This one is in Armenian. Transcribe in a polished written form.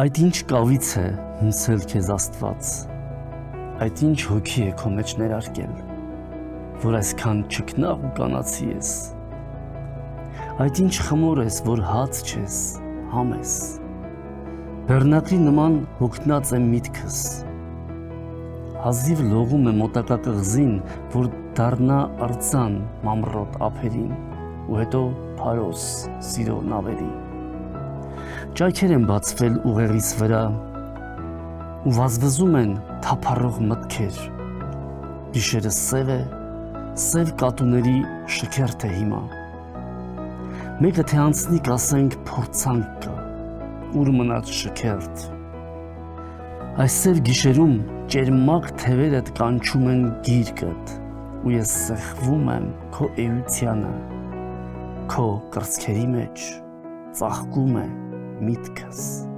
Այդ ինչ կավից է հնցել քեզ Աստված, այդ ինչ հոգի է քո մեջ ներարկել, որ այսքան չքնաղ ու կանացի ես, այդ ինչ խմոր ես, որ հաց չես, համ ես, բեռնակրի նման հոգնած է միտքս, հազիվ լողում է մոտակա կղզին, որ դառնա արձան մամռոտ ափերին, ու հետո փարոս սիրո նավերի, ճայքեր են բացվել ուղեղիս վրա, ու վազվզում են թափառող մտքեր, գիշերը սև է, սև կատուների շքերթ է հիմա, մեկը թե անցնի կասենք փորձանք կա, ուր մնաց շքերթ, այս սև գիշերում ճերմակ թևերդ կանչում են գիրկդ, ու ես սեղվում եմ քո էությանը, քո կրծքերի մեջ ծաղկում է միտքս